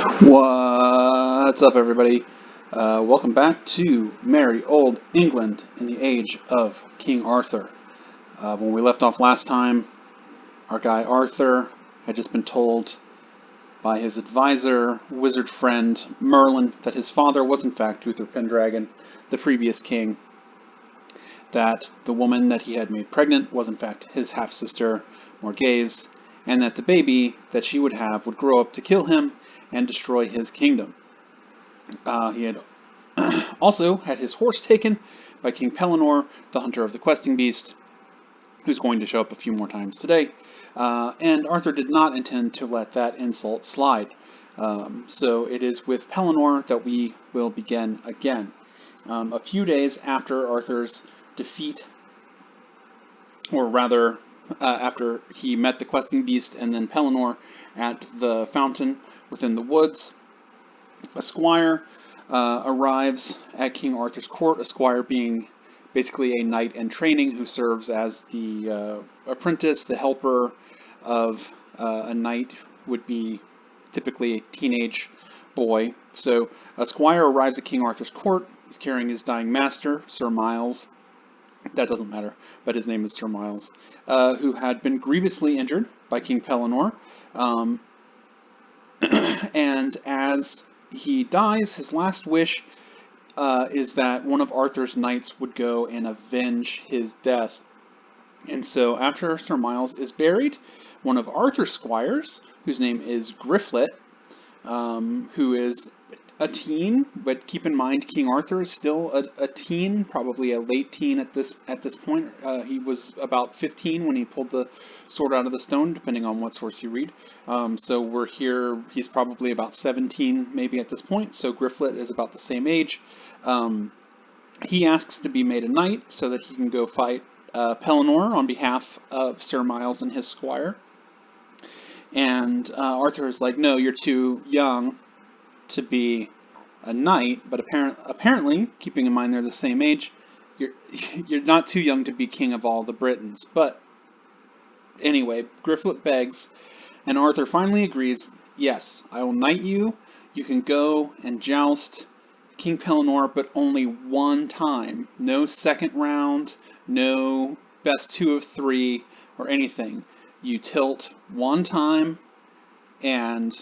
What's up, everybody? Welcome back to merry old England in the age of King Arthur. When we left off last time, our guy Arthur had just been told by his advisor, wizard friend Merlin, that his father was in fact Uther Pendragon, the previous king, that the woman that he had made pregnant was in fact his half-sister Morgase, and that the baby that she would have would grow up to kill him and destroy his kingdom. He had also had his horse taken by King Pellinore, the hunter of the questing beast, who's going to show up a few more times today. And Arthur did not intend to let that insult slide. So it is with Pellinore that we will begin again. A few days after Arthur's defeat, or rather, after he met the questing beast and then Pellinore at the fountain within the woods, a squire arrives at King Arthur's court, a squire being basically a knight in training who serves as the apprentice, the helper of a knight, would be typically a teenage boy. So a squire arrives at King Arthur's court. He's carrying his dying master, Sir Miles. That doesn't matter, but his name is Sir Miles, who had been grievously injured by King Pellinore. And as he dies, his last wish is that one of Arthur's knights would go and avenge his death. And so after Sir Miles is buried, one of Arthur's squires, whose name is Griflet, who is a teen, but keep in mind King Arthur is still a teen, probably a late teen at this point. He was about 15 when he pulled the sword out of the stone, depending on what source you read. So we're here, he's probably about 17 maybe at this point, so Griflet is about the same age. He asks to be made a knight so that he can go fight Pellinore on behalf of Sir Miles and his squire. And Arthur is like, no, you're too young to be a knight, but apparently, keeping in mind they're the same age, you're not too young to be king of all the Britons. But anyway, Griflet begs, and Arthur finally agrees, yes, I will knight you, you can go and joust King Pellinore, but only one time. No second round, no best 2 of 3, or anything. You tilt one time, and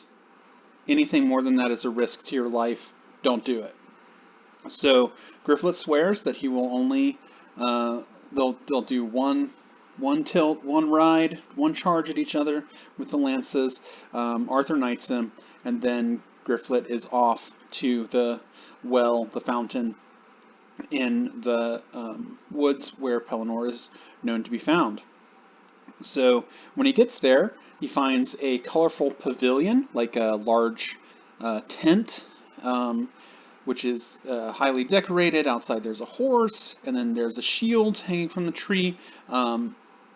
anything more than that is a risk to your life. Don't do it. So Griflet swears that he will only they'll do one tilt, one ride, one charge at each other with the lances. Arthur knights him, and then Griflet is off to the fountain in the woods where Pellinore is known to be found. So when he gets there, he finds a colorful pavilion, like a large tent, which is highly decorated. Outside there's a horse, and then there's a shield hanging from the tree.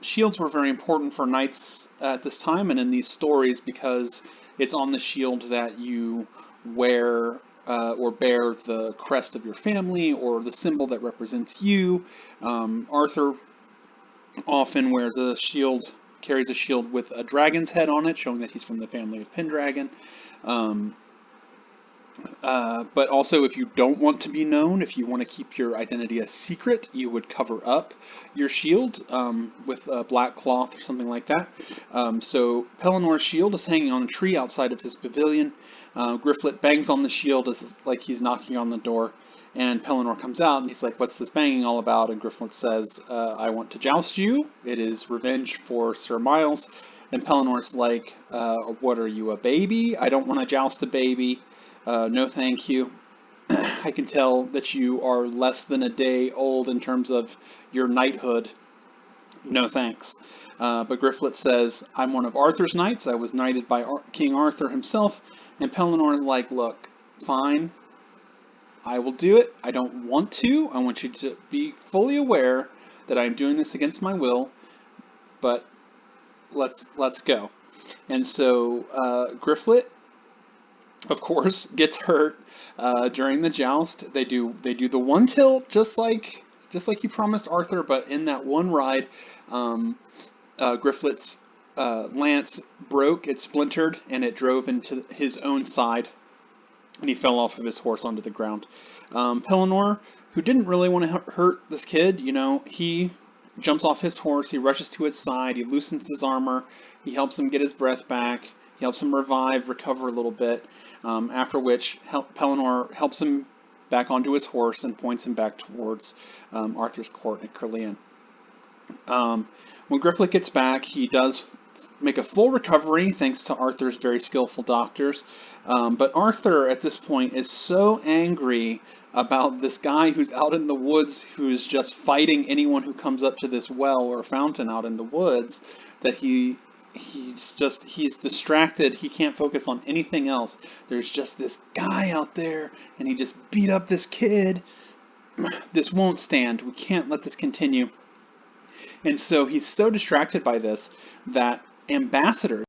Shields were very important for knights at this time and in these stories because it's on the shield that you wear or bear the crest of your family or the symbol that represents you. Arthur often wears a shield, carries a shield with a dragon's head on it, showing that he's from the family of Pendragon. But also, if you don't want to be known, if you want to keep your identity a secret, you would cover up your shield with a black cloth or something like that. So Pellinore's shield is hanging on a tree outside of his pavilion. Griflet bangs on the shield as like he's knocking on the door. And Pellinore comes out and he's like, what's this banging all about? And Griflet says, I want to joust you. It is revenge for Sir Miles. And Pellinore's like, what are you, a baby? I don't want to joust a baby. No thank you. I can tell that you are less than a day old in terms of your knighthood. No thanks. But Griflet says, I'm one of Arthur's knights. I was knighted by King Arthur himself. And Pellinore is like, look, fine. I will do it. I don't want to. I want you to be fully aware that I'm doing this against my will, but let's go. And so Griflet, of course, gets hurt during the joust. They do the one tilt just like you promised Arthur, but in that one ride, Griflet's lance broke, it splintered, and it drove into his own side and he fell off of his horse onto the ground. Pellinore, who didn't really want to hurt this kid, he jumps off his horse, he rushes to its side, he loosens his armor, he helps him get his breath back, he helps him recover a little bit, after which Pellinore helps him back onto his horse and points him back towards Arthur's court at Caerleon. When Grifflet gets back, he does make a full recovery thanks to Arthur's very skillful doctors. But Arthur, at this point, is so angry about this guy who's out in the woods who's just fighting anyone who comes up to this well or fountain out in the woods that he's distracted. He can't focus on anything else. There's just this guy out there, and he just beat up this kid. This won't stand. We can't let this continue. And so he's so distracted by this that ambassadors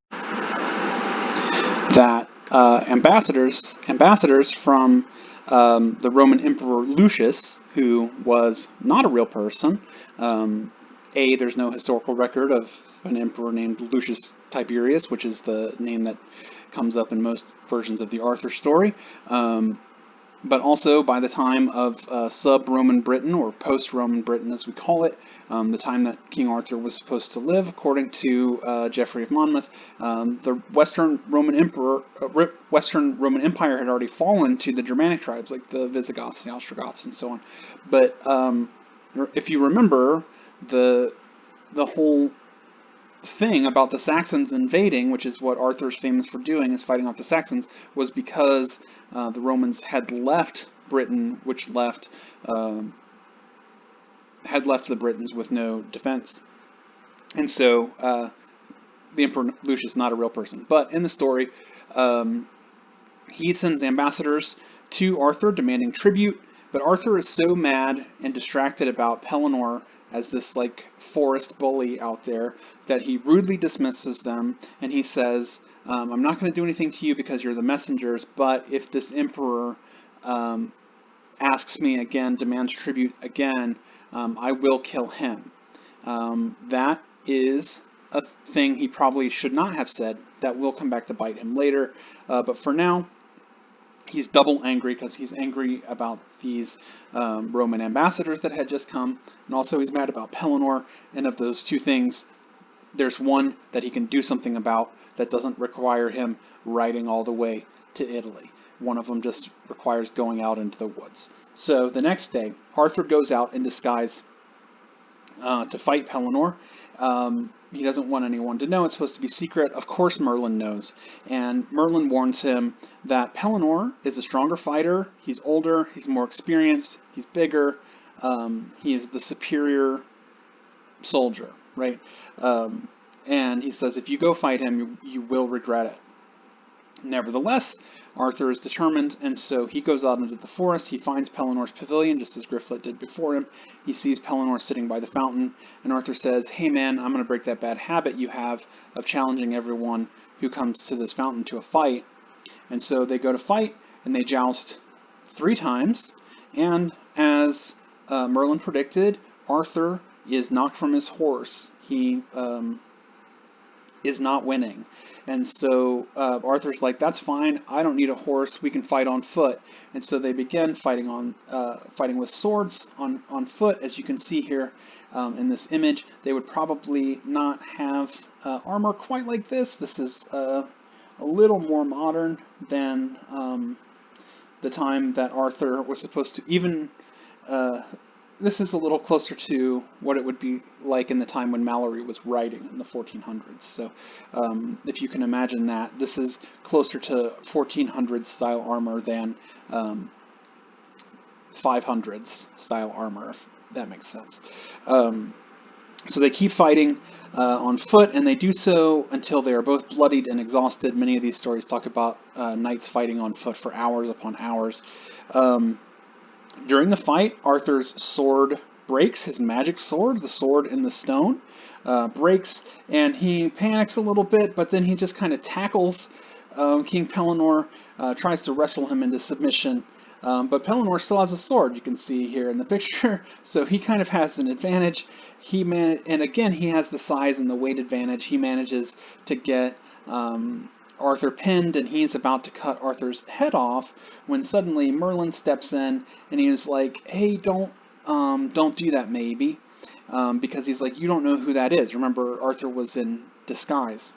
from the Roman Emperor Lucius, who was not a real person. There's no historical record of an emperor named Lucius Tiberius, which is the name that comes up in most versions of the Arthur story. But also by the time of sub-Roman Britain, or post-Roman Britain as we call it, the time that King Arthur was supposed to live, according to Geoffrey of Monmouth, the Western Roman Empire had already fallen to the Germanic tribes, like the Visigoths, the Ostrogoths, and so on. But if you remember, the whole thing about the Saxons invading, which is what Arthur's famous for doing, is fighting off the Saxons, was because the Romans had left Britain, which had left the Britons with no defense. And so the Emperor Lucius, not a real person. But in the story, he sends ambassadors to Arthur demanding tribute, but Arthur is so mad and distracted about Pellinore as this forest bully out there that he rudely dismisses them, and he says, I'm not going to do anything to you because you're the messengers, but if this emperor asks me again, demands tribute again, I will kill him. That is a thing he probably should not have said. That will come back to bite him later, but for now, he's double angry because he's angry about these Roman ambassadors that had just come, and also he's mad about Pellinore, and of those two things, there's one that he can do something about that doesn't require him riding all the way to Italy. One of them just requires going out into the woods. So the next day, Arthur goes out in disguise to fight Pellinore. He doesn't want anyone to know. It's supposed to be secret. Of course Merlin knows. And Merlin warns him that Pellinore is a stronger fighter. He's older. He's more experienced. He's bigger. He is the superior soldier, right? And he says, if you go fight him, you will regret it. Nevertheless, Arthur is determined, and so he goes out into the forest. He finds Pellinore's pavilion, just as Grifflet did before him. He sees Pellinore sitting by the fountain, and Arthur says, hey man, I'm going to break that bad habit you have of challenging everyone who comes to this fountain to a fight. And so they go to fight, and they joust 3 times, and as Merlin predicted, Arthur is knocked from his horse. He is not winning. And so Arthur's like, that's fine, I don't need a horse, we can fight on foot. And so they begin fighting with swords on foot. As you can see here in this image, they would probably not have armor quite like this. This is a little more modern than the time that Arthur was supposed to even this is a little closer to what it would be like in the time when Mallory was writing in the 1400s. So if you can imagine that, this is closer to 1400s style armor than 500s style armor, if that makes sense. So they keep fighting on foot, and they do so until they are both bloodied and exhausted. Many of these stories talk about knights fighting on foot for hours upon hours. During the fight, Arthur's sword breaks, his magic sword, the sword in the stone, breaks, and he panics a little bit, but then he just kind of tackles King Pellinore, tries to wrestle him into submission, but Pellinore still has a sword, you can see here in the picture, so he kind of has an advantage. And again, he has the size and the weight advantage. He manages to get Arthur pinned, and he's about to cut Arthur's head off when suddenly Merlin steps in, and he's like, "Hey, don't do that, maybe," because he's like, "You don't know who that is." Remember, Arthur was in disguise,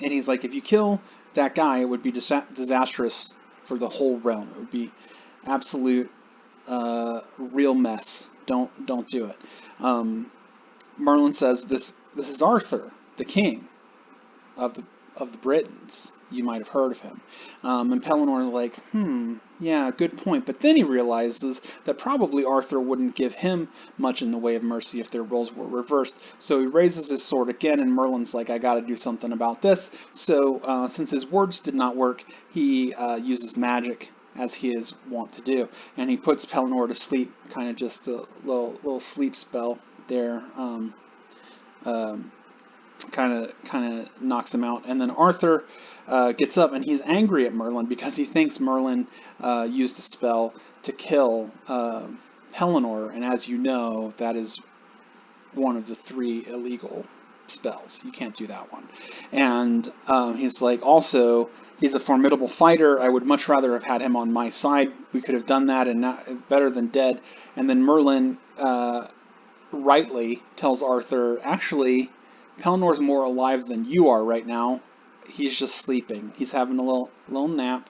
and he's like, "If you kill that guy, it would be disastrous for the whole realm. It would be absolute real mess. Don't do it." Merlin says, "This is Arthur, the king of the Britons. You might have heard of him." And Pellinore's like, yeah, good point. But then he realizes that probably Arthur wouldn't give him much in the way of mercy if their roles were reversed. So he raises his sword again, and Merlin's like, "I got to do something about this." So since his words did not work, he uses magic, as he is wont to do, and he puts Pellinore to sleep, kind of just a little sleep spell there. Kind of knocks him out, and then Arthur gets up, and he's angry at Merlin because he thinks Merlin used a spell to kill Pellinore, and as you know, that is one of the 3 illegal spells. You can't do that one. And he's like, also, he's a formidable fighter. I would much rather have had him on my side. We could have done that, and not better than dead. And then Merlin rightly tells Arthur, actually, Pellinore's more alive than you are right now. He's just sleeping. He's having a little nap,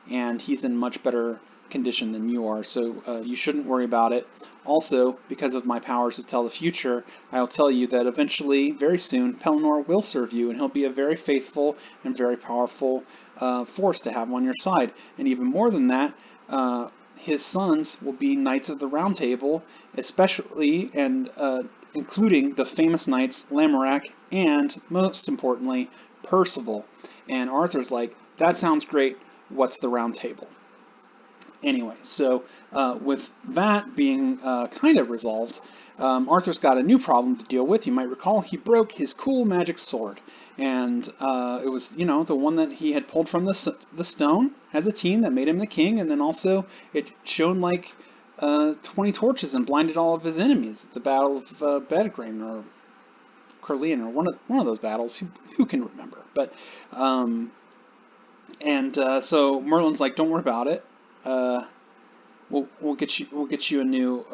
and he's in much better condition than you are, so you shouldn't worry about it. Also, because of my powers to tell the future, I'll tell you that eventually, very soon, Pellinore will serve you, and he'll be a very faithful and very powerful force to have on your side. And even more than that, his sons will be Knights of the Round Table, especially and including the famous knights Lamorak and, most importantly, Percival. And Arthur's like, "That sounds great. What's the Round Table?" Anyway, so with that being kind of resolved, Arthur's got a new problem to deal with. You might recall he broke his cool magic sword, and it was, the one that he had pulled from the stone as a teen that made him the king, and then also it shone like 20 torches and blinded all of his enemies at the Battle of Bedegrain or Curlian or one of those battles. Who can remember? But so Merlin's like, "Don't worry about it. We'll get you a new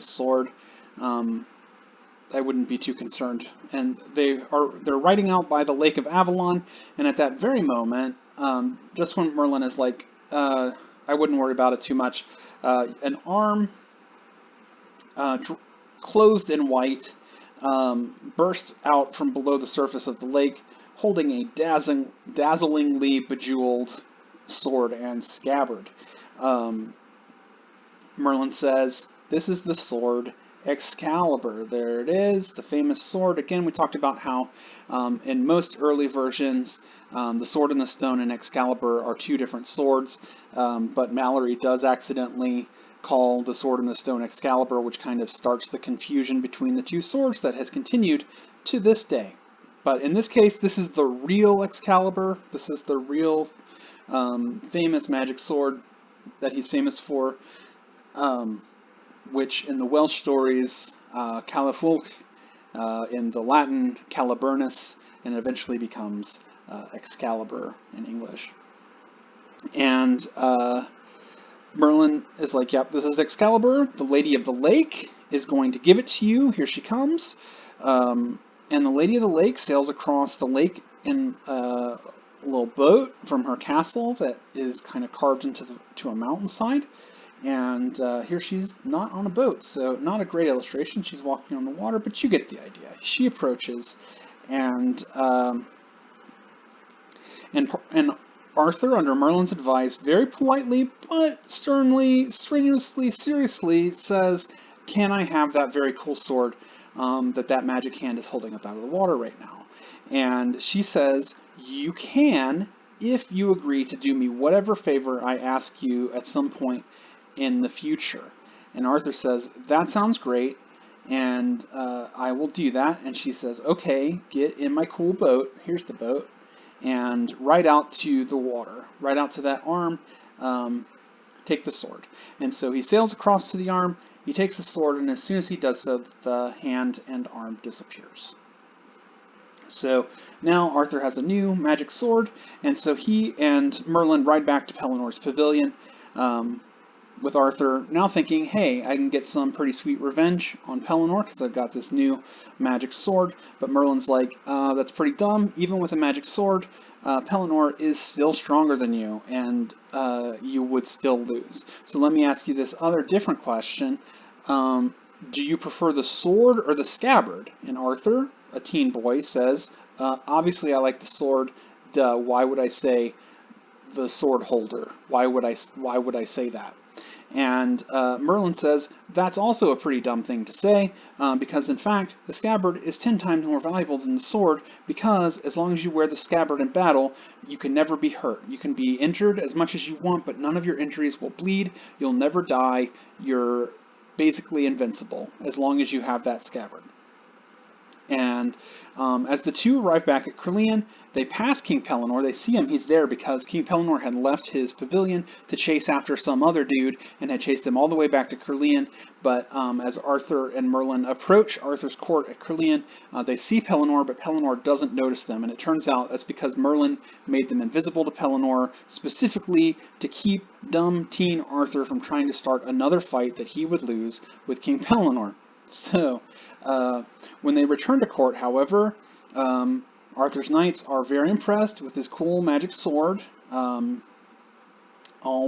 sword. I wouldn't be too concerned." And they're riding out by the Lake of Avalon, and at that very moment, just when Merlin is like, "I wouldn't worry about it too much," an arm, clothed in white, bursts out from below the surface of the lake, holding a dazzlingly bejeweled sword and scabbard. Merlin says, "This is the sword Excalibur." There it is, the famous sword. Again, we talked about how in most early versions, the Sword in the Stone and Excalibur are 2 different swords, but Mallory does accidentally call the Sword in the Stone Excalibur, which kind of starts the confusion between the 2 swords that has continued to this day. But in this case, this is the real Excalibur. This is the real famous magic sword that he's famous for, which in the Welsh stories, Califulch, in the Latin, Caliburnus, and eventually becomes Excalibur in English. And Merlin is like, "Yep, this is Excalibur. The Lady of the Lake is going to give it to you. Here she comes." And the Lady of the Lake sails across the lake in a little boat from her castle that is kind of carved into a mountainside. And here she's not on a boat, so not a great illustration. She's walking on the water, but you get the idea. She approaches, and Arthur, under Merlin's advice, very politely but sternly, strenuously, seriously says, "Can I have that very cool sword that magic hand is holding up out of the water right now?" And she says, "You can, if you agree to do me whatever favor I ask you at some point in the future." And Arthur says, "That sounds great, and I will do that." And she says, "Okay, get in my cool boat." Here's the boat. And right out to the water, right out to that arm, take the sword. And so he sails across to the arm, he takes the sword, and as soon as he does so, the hand and arm disappears. So now Arthur has a new magic sword, and so he and Merlin ride back to Pellinore's pavilion. Um, with Arthur now thinking, hey, I can get some pretty sweet revenge on Pellinore because I've got this new magic sword. But Merlin's like, that's pretty dumb. Even with a magic sword, Pellinore is still stronger than you, and you would still lose. So let me ask you this other different question. Um, do you prefer the sword or the scabbard? And Arthur, a teen boy, says, obviously I like the sword. Duh, why would I say the sword holder? Why would I say that? And Merlin says that's also a pretty dumb thing to say, because in fact, the scabbard is 10 times more valuable than the sword, because as long as you wear the scabbard in battle, you can never be hurt. You can be injured as much as you want, but none of your injuries will bleed. You'll never die. You're basically invincible as long as you have that scabbard. And as the two arrive back at Caerleon, they pass King Pellinore. They see him. He's there because King Pellinore had left his pavilion to chase after some other dude and had chased him all the way back to Caerleon. But as Arthur and Merlin approach Arthur's court at Caerleon, they see Pellinore, but Pellinore doesn't notice them. And it turns out that's because Merlin made them invisible to Pellinore, specifically to keep dumb teen Arthur from trying to start another fight that he would lose with King Pellinore. So, when they return to court, however, Arthur's knights are very impressed with his cool magic sword, all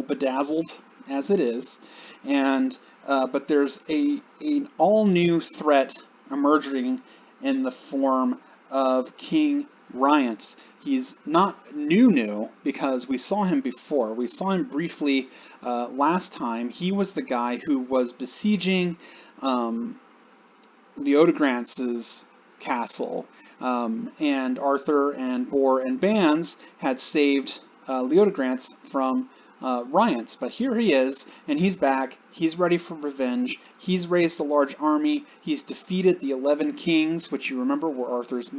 bedazzled as it is, and but there's an all new threat emerging in the form of King Rience. He's not new because we saw him before. We saw him briefly last time. He was the guy who was besieging Leodegrance' castle, and Arthur and Bor and Bands had saved Leodegrance from Rience. But here he is, and he's back. He's ready for revenge. He's raised a large army. He's defeated the 11 kings, which you remember were Arthur's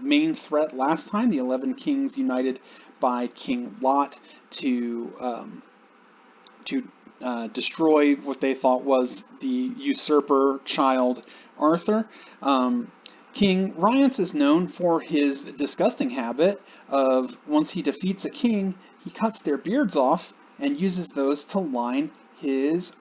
main threat last time. The 11 kings united by King Lot to destroy what they thought was the usurper child Arthur. King Rience is known for his disgusting habit of, once he defeats a king, he cuts their beards off and uses those to line his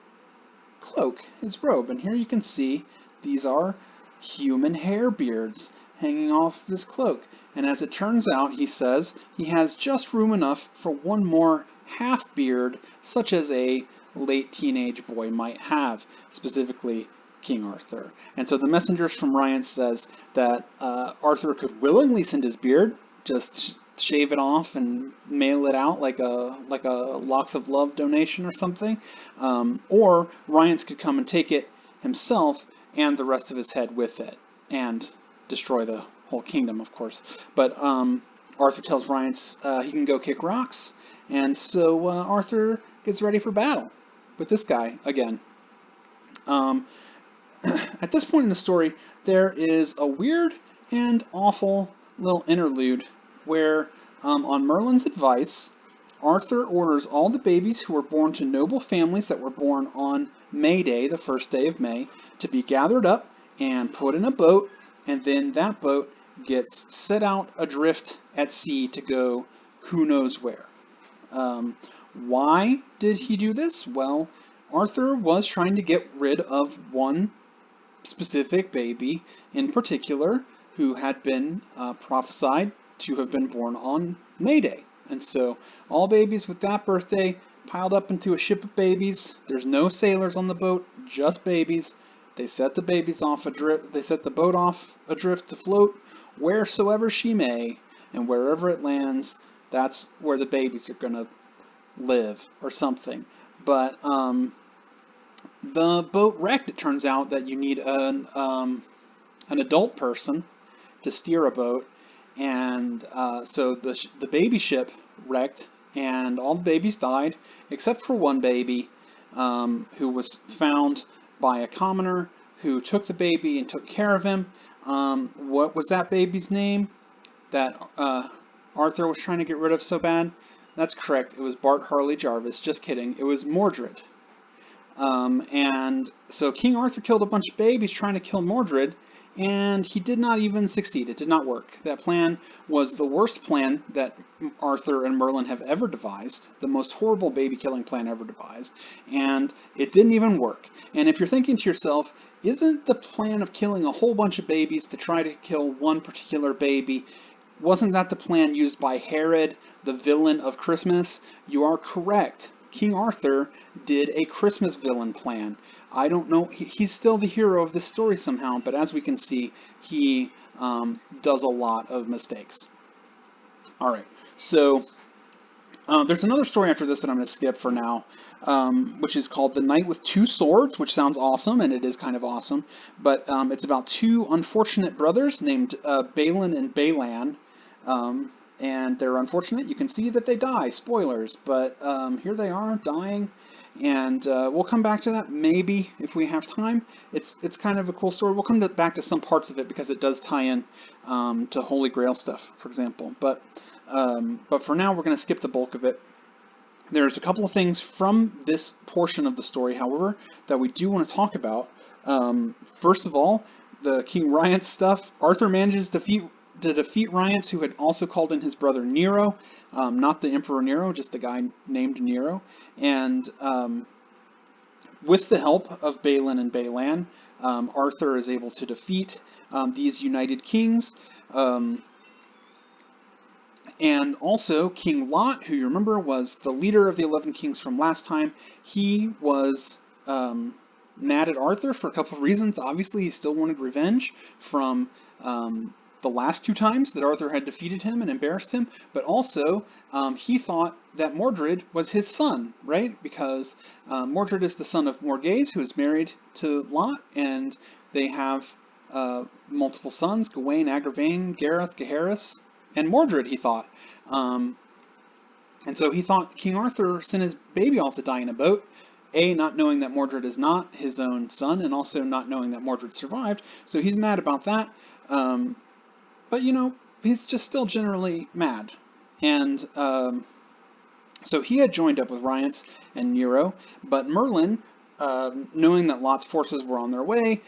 cloak, his robe. And here you can see these are human hair beards hanging off this cloak. And as it turns out, he says, he has just room enough for one more half beard, such as a late teenage boy might have, specifically King Arthur. And so the messengers from Rience says that Arthur could willingly send his beard, just shave it off and mail it out like a Locks of Love donation or something, or Rience could come and take it himself and the rest of his head with it and destroy the whole kingdom, of course. But Arthur tells Rience he can go kick rocks, and so Arthur gets ready for battle with this guy again. At this point in the story, there is a weird and awful little interlude where, on Merlin's advice, Arthur orders all the babies who were born to noble families that were born on May Day, the first day of May, to be gathered up and put in a boat, and then that boat gets set out adrift at sea to go who knows where. Why did he do this? Well, Arthur was trying to get rid of one specific baby in particular who had been prophesied to have been born on May Day. And so all babies with that birthday piled up into a ship of babies. There's no sailors on the boat, just babies. They set the babies off adrift. They set the boat off adrift to float wheresoever she may, and wherever it lands, that's where the babies are going to live or something. But the boat wrecked. It turns out that you need an adult person to steer a boat, and so the baby ship wrecked, and all the babies died except for one baby who was found by a commoner who took the baby and took care of him. What was that baby's name that Arthur was trying to get rid of so bad? That's correct. It was Bart Harley Jarvis. Just kidding. It was Mordred. And so King Arthur killed a bunch of babies trying to kill Mordred, and he did not even succeed. It did not work. That plan was the worst plan that Arthur and Merlin have ever devised, the most horrible baby killing plan ever devised, and it didn't even work. And if you're thinking to yourself, isn't the plan of killing a whole bunch of babies to try to kill one particular baby, wasn't that the plan used by Herod, the villain of Christmas? You are correct. King Arthur did a Christmas villain plan. I don't know, he's still the hero of this story somehow, but as we can see, he does a lot of mistakes. Alright, so there's another story after this that I'm going to skip for now, which is called The Knight with Two Swords, which sounds awesome, and it is kind of awesome, but it's about two unfortunate brothers named Balin and Balan, and they're unfortunate. You can see that they die, spoilers, but here they are, dying, and we'll come back to that maybe if we have time. It's kind of a cool story. We'll come back to some parts of it because it does tie in to Holy Grail stuff, for example, but for now we're going to skip the bulk of it. There's a couple of things from this portion of the story, however, that we do want to talk about. First of all, the King Rience stuff. Arthur manages to defeat Rience, who had also called in his brother Nero, not the Emperor Nero, just a guy named Nero. And with the help of Balin and Balan, Arthur is able to defeat these united kings. And also, King Lot, who you remember was the leader of the 11 kings from last time, he was mad at Arthur for a couple of reasons. Obviously, he still wanted revenge from the last two times that Arthur had defeated him and embarrassed him, but also he thought that Mordred was his son, right? Because Mordred is the son of Morgase, who is married to Lot, and they have multiple sons, Gawain, Agravain, Gareth, Gaheris, and Mordred, he thought. And so he thought King Arthur sent his baby off to die in a boat, A, not knowing that Mordred is not his own son, and also not knowing that Mordred survived, so he's mad about that. But, you know, he's just still generally mad. And so he had joined up with Rience and Nero, but Merlin, knowing that Lot's forces were on their way,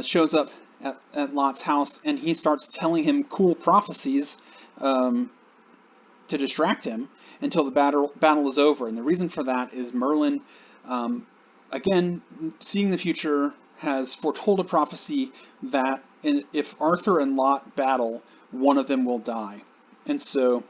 shows up at Lot's house, and he starts telling him cool prophecies to distract him until the battle is over. And the reason for that is Merlin, again, seeing the future, has foretold a prophecy that if Arthur and Lot battle, one of them will die. And so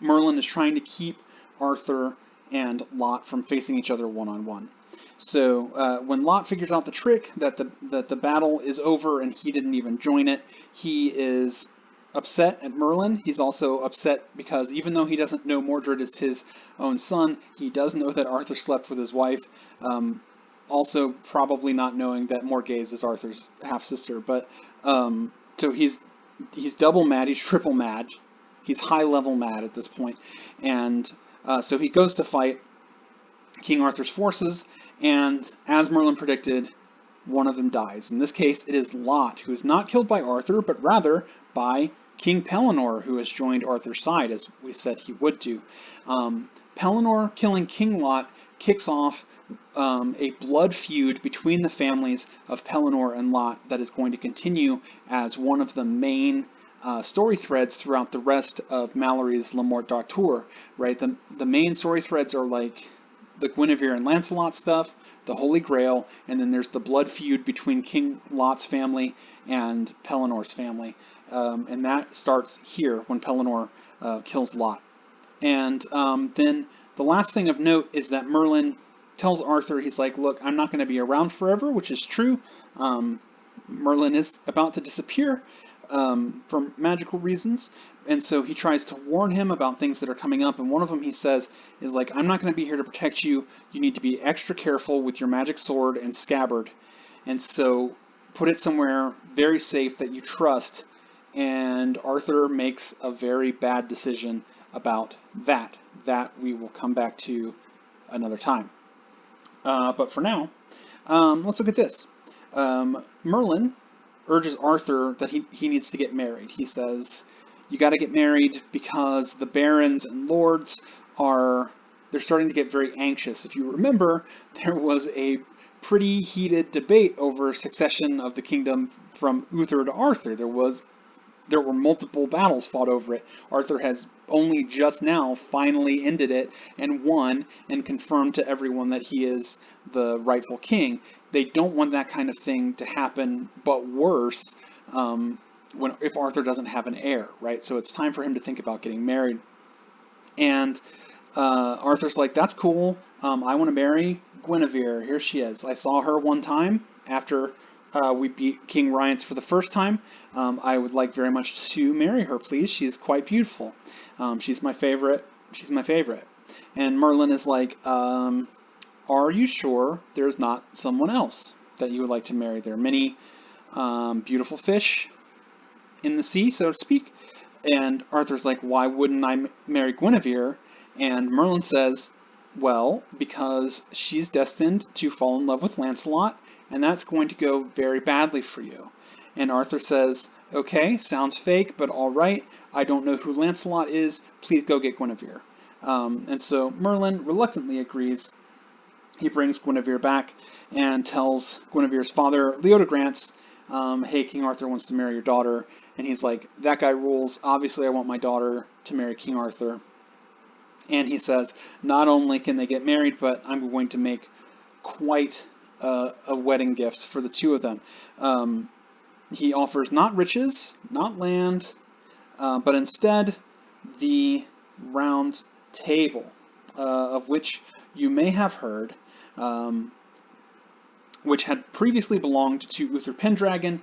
Merlin is trying to keep Arthur and Lot from facing each other one-on-one. So when Lot figures out the trick that the battle is over and he didn't even join it, he is upset at Merlin. He's also upset because even though he doesn't know Mordred is his own son, he does know that Arthur slept with his wife. Also probably not knowing that Morgase is Arthur's half-sister. But so he's double mad, he's triple mad, he's high-level mad at this point. And so he goes to fight King Arthur's forces, and as Merlin predicted, one of them dies. In this case, it is Lot, who is not killed by Arthur, but rather by King Pellinore, who has joined Arthur's side, as we said he would do. Pellinore killing King Lot kicks off a blood feud between the families of Pellinore and Lot that is going to continue as one of the main story threads throughout the rest of Mallory's Le Morte d'Arthur, right? The main story threads are like the Guinevere and Lancelot stuff, the Holy Grail, and then there's the blood feud between King Lot's family and Pellinore's family. And that starts here when Pellinore kills Lot. And then the last thing of note is that Merlin tells Arthur, he's like, look, I'm not going to be around forever, which is true. Merlin is about to disappear for magical reasons, and so he tries to warn him about things that are coming up, and one of them he says is like, I'm not going to be here to protect you, you need to be extra careful with your magic sword and scabbard, and so put it somewhere very safe that you trust. And Arthur makes a very bad decision about that we will come back to another time. But for now, let's look at this. Merlin urges Arthur that he needs to get married. He says, you got to get married because the barons and lords they're starting to get very anxious. If you remember, there was a pretty heated debate over succession of the kingdom from Uther to Arthur. There were multiple battles fought over it. Arthur has only just now finally ended it and won and confirmed to everyone that he is the rightful king. They don't want that kind of thing to happen, but worse, if Arthur doesn't have an heir, right? So it's time for him to think about getting married. And Arthur's like, that's cool. I want to marry Guinevere. Here she is. I saw her one time after we beat King Rience for the first time. I would like very much to marry her, please. She's quite beautiful. She's my favorite. She's my favorite. And Merlin is like, are you sure there's not someone else that you would like to marry? There are many beautiful fish in the sea, so to speak. And Arthur's like, why wouldn't I marry Guinevere? And Merlin says, well, because she's destined to fall in love with Lancelot, and that's going to go very badly for you. And Arthur says, okay, sounds fake, but all right. I don't know who Lancelot is. Please go get Guinevere. And so Merlin reluctantly agrees. He brings Guinevere back and tells Guinevere's father, Leodegrance, hey, King Arthur wants to marry your daughter. And he's like, that guy rules. Obviously, I want my daughter to marry King Arthur. And he says, not only can they get married, but I'm going to make quite a wedding gift for the two of them. He offers not riches, not land, but instead the round table, of which you may have heard, which had previously belonged to Uther Pendragon,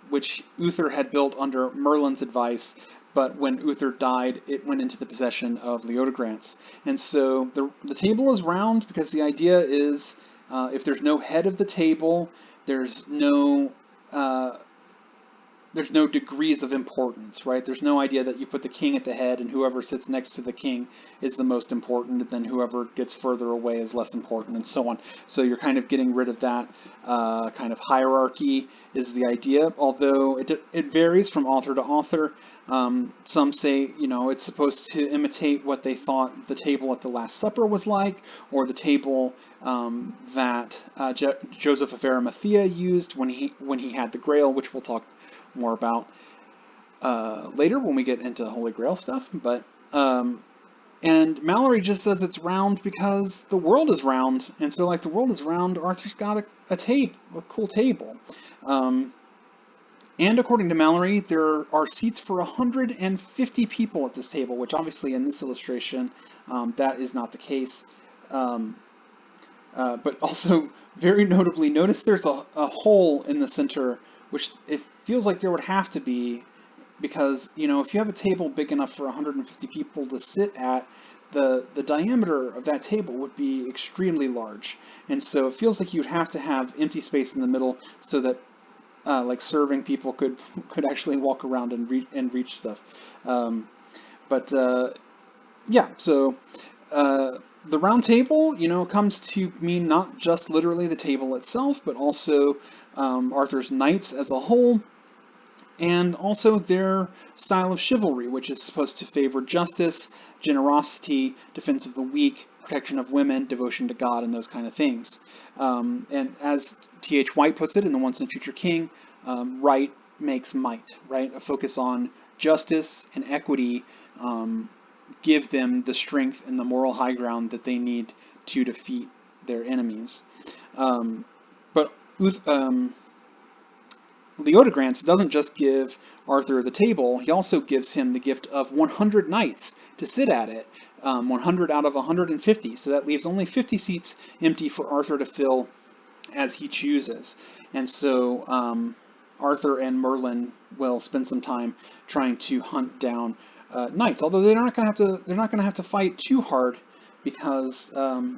which Uther had built under Merlin's advice, but when Uther died, it went into the possession of Leodegrance. And so the table is round because the idea is if there's no head of the table, there's no degrees of importance, right? There's no idea that you put the king at the head and whoever sits next to the king is the most important, and then whoever gets further away is less important, and so on. So you're kind of getting rid of that kind of hierarchy is the idea, although it varies from author to author. Some say, it's supposed to imitate what they thought the table at the Last Supper was like, or the table that Joseph of Arimathea used when he had the Grail, which we'll talk more about later when we get into Holy Grail stuff. But and Mallory just says it's round because the world is round, and so like the world is round, Arthur's got a cool table. And according to Mallory, there are seats for 150 people at this table, which obviously in this illustration that is not the case. But also, very notably, notice there's a hole in the center, which it feels like there would have to be, because, if you have a table big enough for 150 people to sit at, the diameter of that table would be extremely large. And so it feels like you'd have to have empty space in the middle so that like serving people could actually walk around and reach stuff. Yeah, so the round table, comes to mean not just literally the table itself, but also Arthur's knights as a whole, and also their style of chivalry, which is supposed to favor justice, generosity, defense of the weak, protection of women, devotion to God, and those kind of things. And as T.H. White puts it in The Once and Future King, right makes might, right? A focus on justice and equity give them the strength and the moral high ground that they need to defeat their enemies. But Leodegrance doesn't just give Arthur the table, he also gives him the gift of 100 knights to sit at it, 100 out of 150, so that leaves only 50 seats empty for Arthur to fill as he chooses. And so Arthur and Merlin will spend some time trying to hunt down knights, although they're not going to have to fight too hard, because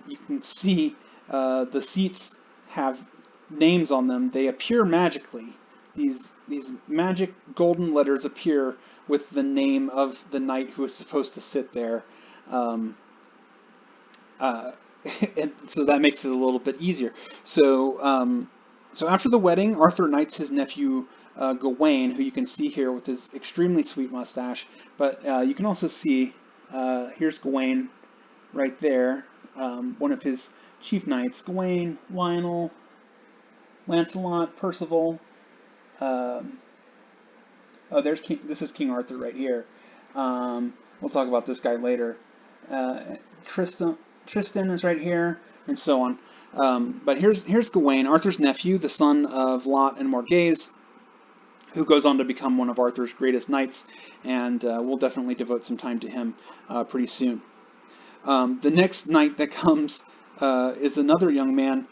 you can see the seats have names on them. They appear magically. These magic golden letters appear with the name of the knight who is supposed to sit there, and so that makes it a little bit easier. So so after the wedding, Arthur knights his nephew Gawain, who you can see here with his extremely sweet mustache. But you can also see here's Gawain right there, one of his chief knights: Gawain, Lionel, Lancelot, Percival. Um, oh, there's King. This is King Arthur right here. We'll talk about this guy later. Uh, Tristan is right here, and so on. But here's Gawain, Arthur's nephew, the son of Lot and Morgase, who goes on to become one of Arthur's greatest knights, and we'll definitely devote some time to him pretty soon. The next knight that comes is another young man.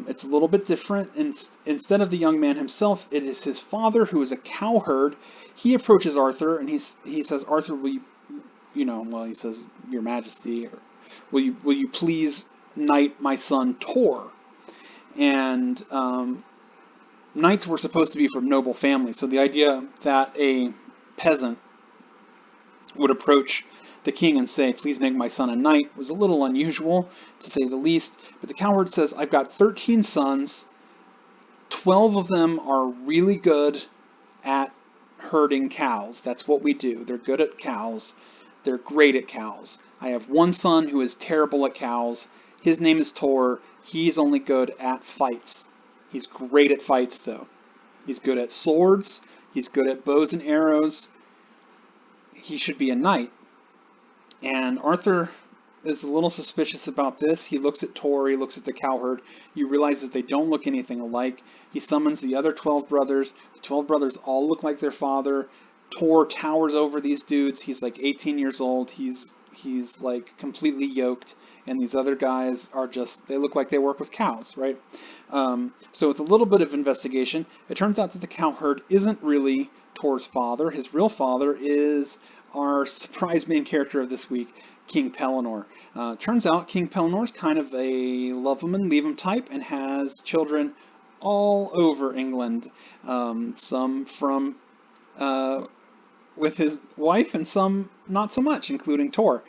It's a little bit different. Instead of the young man himself, it is his father, who is a cowherd. He approaches Arthur, and he says, "Arthur, will you, well, he says, Your Majesty, or, will you please knight my son Tor?" And knights were supposed to be from noble families, so the idea that a peasant would approach the king and say, "Please make my son a knight," was a little unusual, to say the least. But the cowherd says, "I've got 13 sons. 12 of them are really good at herding cows. That's what we do. They're good at cows. They're great at cows. I have one son who is terrible at cows. His name is Tor. He's only good at fights. He's great at fights, though. He's good at swords. He's good at bows and arrows. He should be a knight." And Arthur is a little suspicious about this. He looks at Tor, he looks at the cowherd. He realizes they don't look anything alike. He summons the other 12 brothers. The 12 brothers all look like their father. Tor towers over these dudes. He's like 18 years old. He's like completely yoked. And these other guys are just, they look like they work with cows, right? So with a little bit of investigation, it turns out that the cowherd isn't really Tor's father. His real father is our surprise main character of this week, King Pellinore. Turns out King Pellinore is kind of a love 'em and leave 'em type and has children all over England. Some from with his wife and some not so much, including Tor.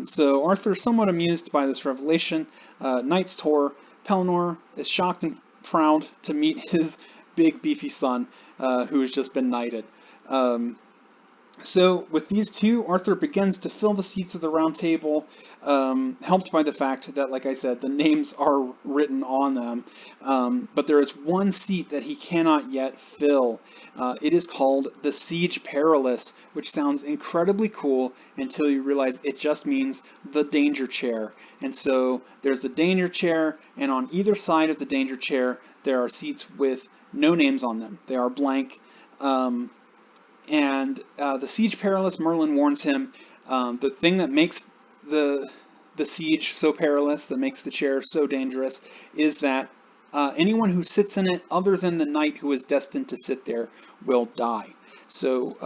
So Arthur, somewhat amused by this revelation, knights Tor. Pellinore is shocked and proud to meet his big beefy son, who has just been knighted. So with these two, Arthur begins to fill the seats of the round table, helped by the fact that, like I said, the names are written on them. But there is one seat that he cannot yet fill. It is called the Siege Perilous, which sounds incredibly cool until you realize it just means the danger chair. And so there's the danger chair, and on either side of the danger chair, there are seats with no names on them. They are blank. And the Siege Perilous, Merlin warns him, the thing that makes the siege so perilous, that makes the chair so dangerous, is that anyone who sits in it other than the knight who is destined to sit there will die. So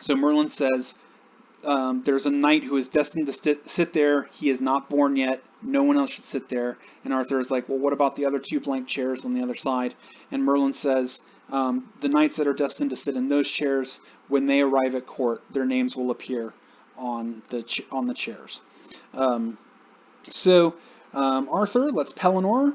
Merlin says, there's a knight who is destined to sit there. He is not born yet. No one else should sit there. And Arthur is like, well, what about the other two blank chairs on the other side? And Merlin says, the knights that are destined to sit in those chairs, when they arrive at court, their names will appear on the chairs. Arthur lets Pellinore,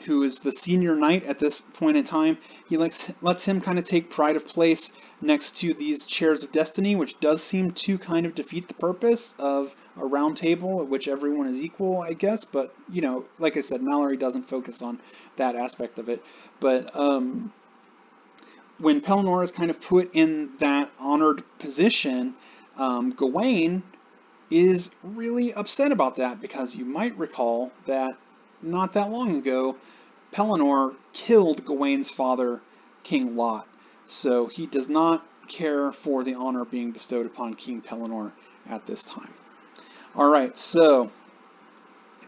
who is the senior knight at this point in time, he lets him kind of take pride of place next to these chairs of destiny, which does seem to kind of defeat the purpose of a round table at which everyone is equal, I guess. But, like I said, Mallory doesn't focus on that aspect of it. But when Pellinore is kind of put in that honored position, Gawain is really upset about that, because you might recall that not that long ago, Pellinore killed Gawain's father, King Lot. So he does not care for the honor being bestowed upon King Pellinore at this time. Alright, so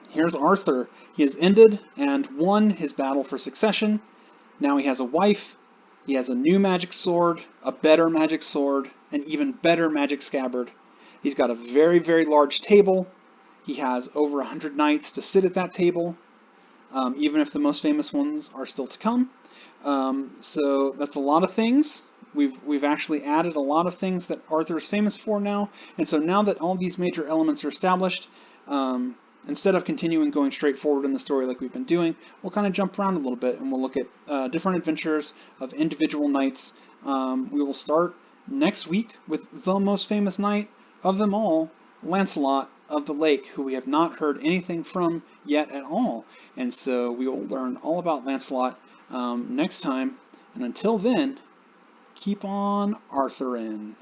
here's Arthur. He has ended and won his battle for succession. Now he has a wife. He has a new magic sword, a better magic sword, an even better magic scabbard. He's got a very, very large table. He has over 100 knights to sit at that table, even if the most famous ones are still to come. So that's a lot of things. We've actually added a lot of things that Arthur is famous for now. And so now that all these major elements are established, instead of continuing going straight forward in the story like we've been doing, we'll kind of jump around a little bit, and we'll look at different adventures of individual knights. We will start next week with the most famous knight of them all, Lancelot of the Lake, who we have not heard anything from yet at all. And so we will learn all about Lancelot next time. And until then, keep on Arthurin.